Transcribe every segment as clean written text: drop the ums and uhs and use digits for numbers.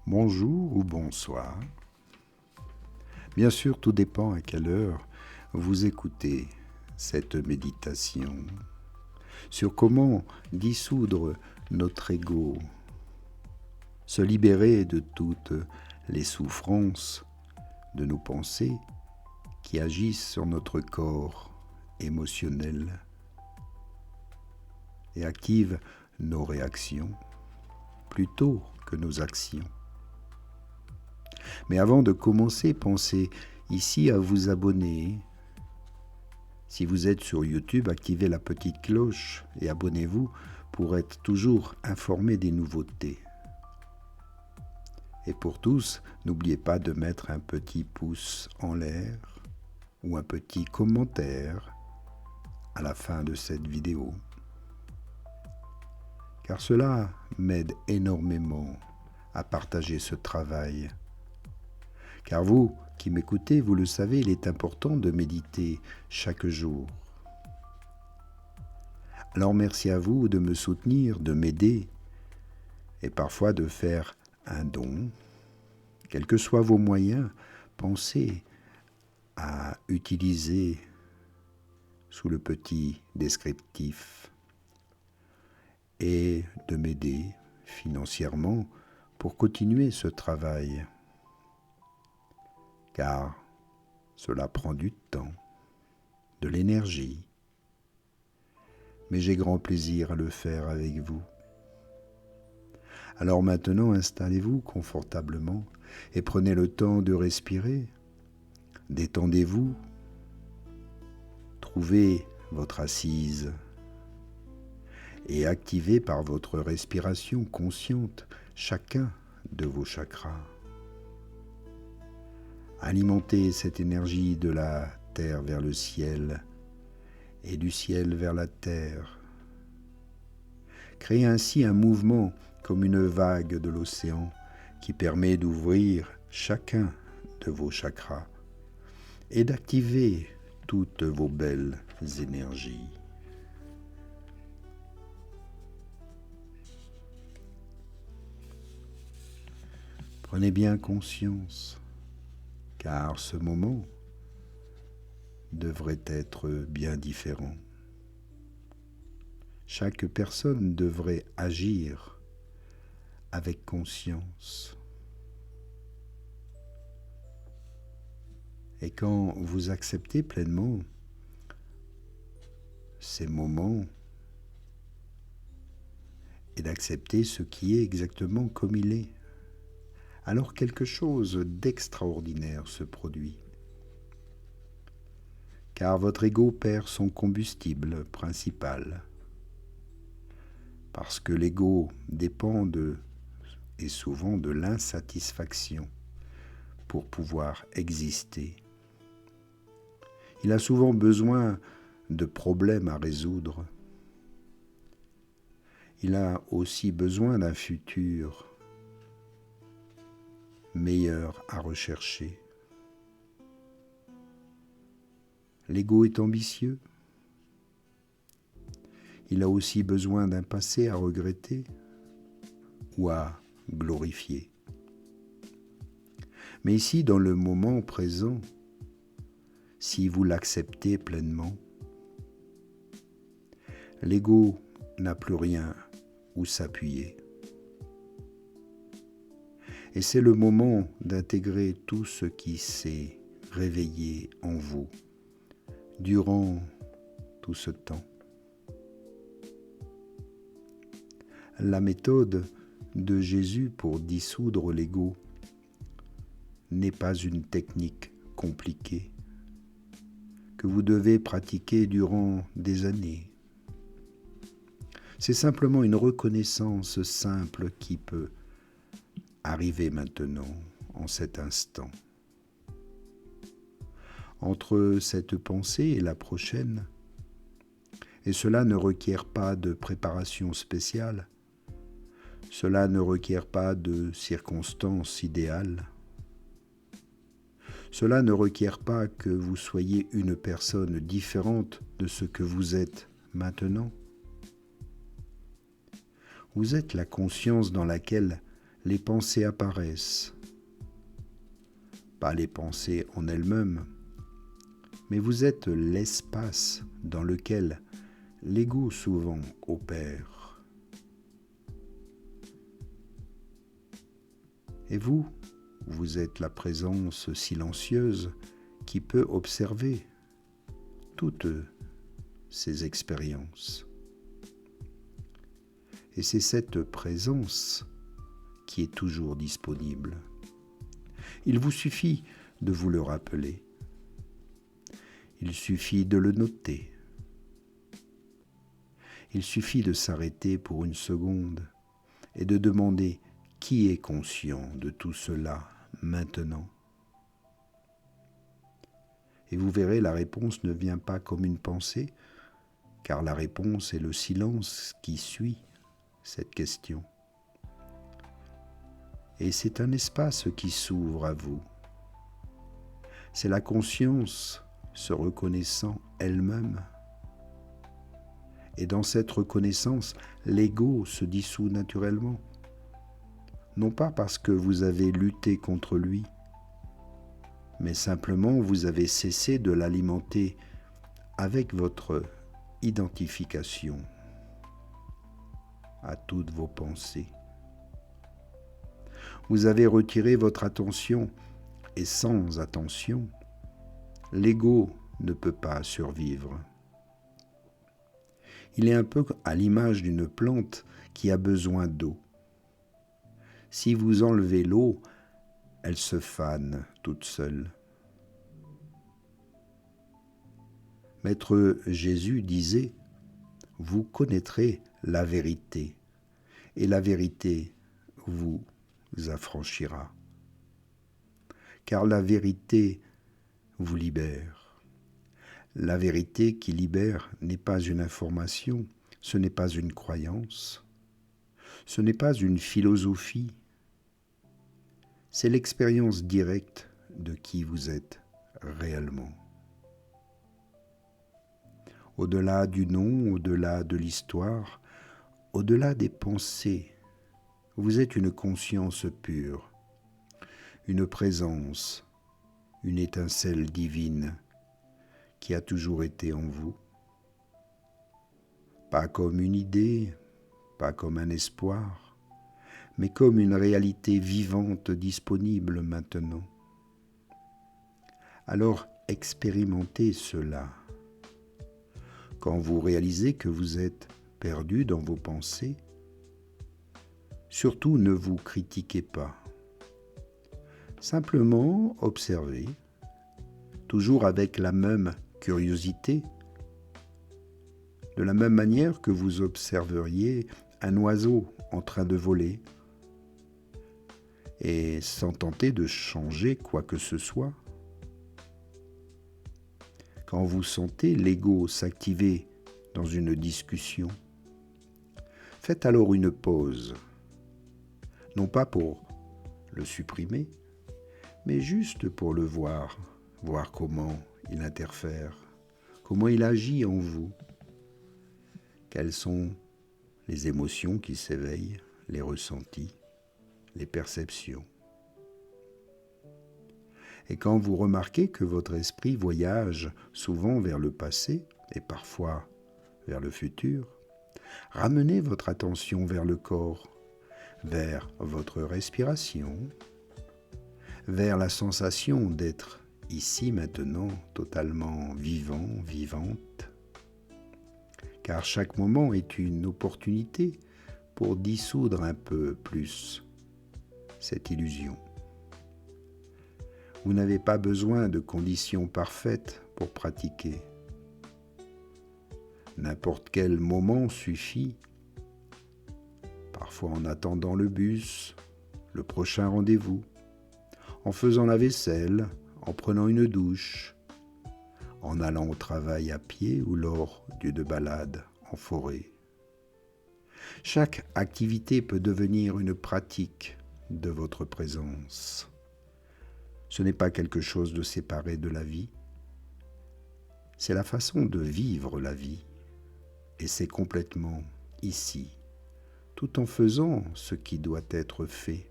Bonjour ou bonsoir. Bien sûr, tout dépend à quelle heure vous écoutez cette méditation sur comment dissoudre notre ego, se libérer de toutes les souffrances de nos pensées qui agissent sur notre corps émotionnel et activent nos réactions plutôt que nos actions. Mais avant de commencer, pensez ici à vous abonner. Si vous êtes sur YouTube, activez la petite cloche et abonnez-vous pour être toujours informé des nouveautés. Et pour tous, n'oubliez pas de mettre un petit pouce en l'air ou un petit commentaire à la fin de cette vidéo. Car cela m'aide énormément à partager ce travail. Car vous qui m'écoutez, vous le savez, il est important de méditer chaque jour. Alors merci à vous de me soutenir, de m'aider et parfois de faire un don. Quels que soient vos moyens, pensez à utiliser sous le petit descriptif et de m'aider financièrement pour continuer ce travail. Car cela prend du temps, de l'énergie, mais j'ai grand plaisir à le faire avec vous. Alors maintenant, installez-vous confortablement et prenez le temps de respirer. Détendez-vous, trouvez votre assise et activez par votre respiration consciente chacun de vos chakras. Alimentez cette énergie de la terre vers le ciel et du ciel vers la terre. Créez ainsi un mouvement comme une vague de l'océan qui permet d'ouvrir chacun de vos chakras et d'activer toutes vos belles énergies. Prenez bien conscience, car ce moment devrait être bien différent. Chaque personne devrait agir avec conscience. Et quand vous acceptez pleinement ces moments et d'accepter ce qui est exactement comme il est, alors quelque chose d'extraordinaire se produit. Car votre ego perd son combustible principal. Parce que l'ego dépend et souvent de l'insatisfaction pour pouvoir exister. Il a souvent besoin de problèmes à résoudre. Il a aussi besoin d'un futur meilleur à rechercher. L'ego est ambitieux. Il a aussi besoin d'un passé à regretter ou à glorifier. Mais ici, dans le moment présent, si vous l'acceptez pleinement, l'ego n'a plus rien où s'appuyer. Et c'est le moment d'intégrer tout ce qui s'est réveillé en vous durant tout ce temps. La méthode de Jésus pour dissoudre l'ego n'est pas une technique compliquée que vous devez pratiquer durant des années. C'est simplement une reconnaissance simple qui peut arriver maintenant, en cet instant. Entre cette pensée et la prochaine, et cela ne requiert pas de préparation spéciale, cela ne requiert pas de circonstances idéales, cela ne requiert pas que vous soyez une personne différente de ce que vous êtes maintenant. Vous êtes la conscience dans laquelle les pensées apparaissent. Pas les pensées en elles-mêmes, mais vous êtes l'espace dans lequel l'ego souvent opère. Et vous, vous êtes la présence silencieuse qui peut observer toutes ces expériences. Et c'est cette présence qui est toujours disponible. Il vous suffit de vous le rappeler. Il suffit de le noter. Il suffit de s'arrêter pour une seconde et de demander qui est conscient de tout cela maintenant. Et vous verrez, la réponse ne vient pas comme une pensée, car la réponse est le silence qui suit cette question. Et c'est un espace qui s'ouvre à vous. C'est la conscience se reconnaissant elle-même. Et dans cette reconnaissance, l'ego se dissout naturellement. Non pas parce que vous avez lutté contre lui, mais simplement vous avez cessé de l'alimenter avec votre identification à toutes vos pensées. Vous avez retiré votre attention et sans attention, l'ego ne peut pas survivre. Il est un peu à l'image d'une plante qui a besoin d'eau. Si vous enlevez l'eau, elle se fane toute seule. Maître Jésus disait « Vous connaîtrez la vérité, et la vérité vous affranchira. Car la vérité vous libère. La vérité qui libère n'est pas une information, ce n'est pas une croyance, ce n'est pas une philosophie, c'est l'expérience directe de qui vous êtes réellement. Au-delà du nom, au-delà de l'histoire, au-delà des pensées, vous êtes une conscience pure, une présence, une étincelle divine qui a toujours été en vous. Pas comme une idée, pas comme un espoir, mais comme une réalité vivante disponible maintenant. Alors expérimentez cela. Quand vous réalisez que vous êtes perdu dans vos pensées, surtout ne vous critiquez pas. Simplement observez, toujours avec la même curiosité, de la même manière que vous observeriez un oiseau en train de voler, et sans tenter de changer quoi que ce soit. Quand vous sentez l'ego s'activer dans une discussion, faites alors une pause, non pas pour le supprimer, mais juste pour le voir comment il interfère, comment il agit en vous, quelles sont les émotions qui s'éveillent, les ressentis, les perceptions. Et quand vous remarquez que votre esprit voyage souvent vers le passé et parfois vers le futur, ramenez votre attention vers le corps, vers votre respiration, vers la sensation d'être ici maintenant totalement vivant, vivante. Car chaque moment est une opportunité pour dissoudre un peu plus cette illusion. Vous n'avez pas besoin de conditions parfaites pour pratiquer. N'importe quel moment suffit, parfois en attendant le bus, le prochain rendez-vous, en faisant la vaisselle, en prenant une douche, en allant au travail à pied ou lors d'une balade en forêt. Chaque activité peut devenir une pratique de votre présence. Ce n'est pas quelque chose de séparé de la vie, c'est la façon de vivre la vie, et c'est complètement ici, tout en faisant ce qui doit être fait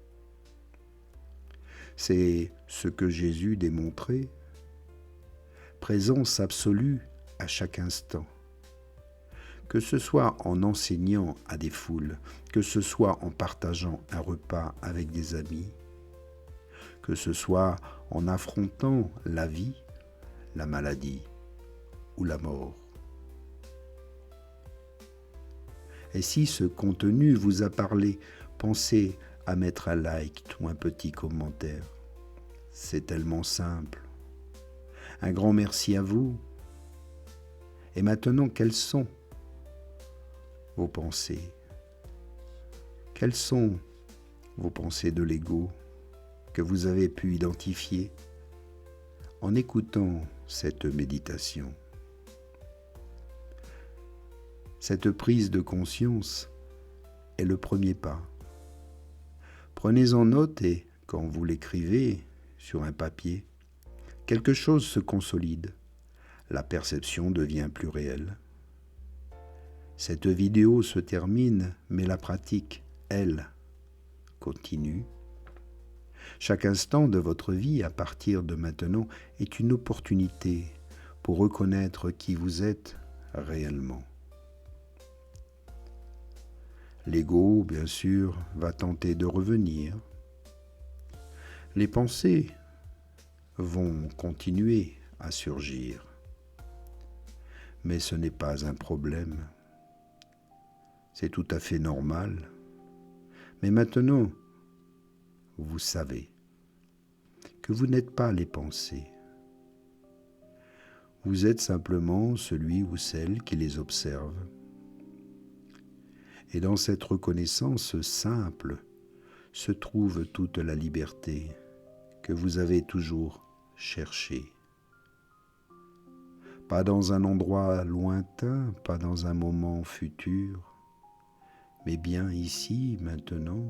C'est ce que Jésus démontrait. Présence absolue à chaque instant. Que ce soit en enseignant à des foules, que ce soit en partageant un repas avec des amis, que ce soit en affrontant la vie, la maladie ou la mort. Et si ce contenu vous a parlé, pensez à mettre un like ou un petit commentaire. C'est tellement simple. Un grand merci à vous. Et maintenant, quelles sont vos pensées? Quelles sont vos pensées de l'ego que vous avez pu identifier en écoutant cette méditation? Cette prise de conscience est le premier pas. Prenez-en note et, quand vous l'écrivez sur un papier, quelque chose se consolide. La perception devient plus réelle. Cette vidéo se termine, mais la pratique, elle, continue. Chaque instant de votre vie, à partir de maintenant, est une opportunité pour reconnaître qui vous êtes réellement. L'ego, bien sûr, va tenter de revenir. Les pensées vont continuer à surgir. Mais ce n'est pas un problème. C'est tout à fait normal. Mais maintenant, vous savez que vous n'êtes pas les pensées. Vous êtes simplement celui ou celle qui les observe. Et dans cette reconnaissance simple se trouve toute la liberté que vous avez toujours cherchée. Pas dans un endroit lointain, pas dans un moment futur, mais bien ici, maintenant,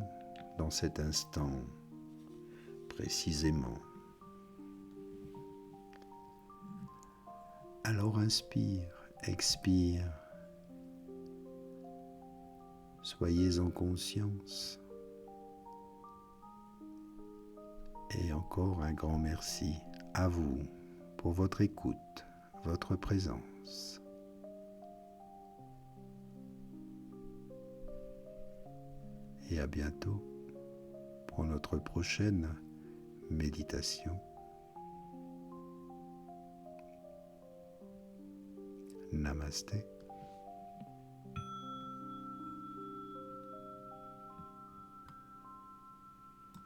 dans cet instant, précisément. Alors inspire, expire. Soyez en conscience. Et encore un grand merci à vous pour votre écoute, votre présence. Et à bientôt pour notre prochaine méditation. Namasté.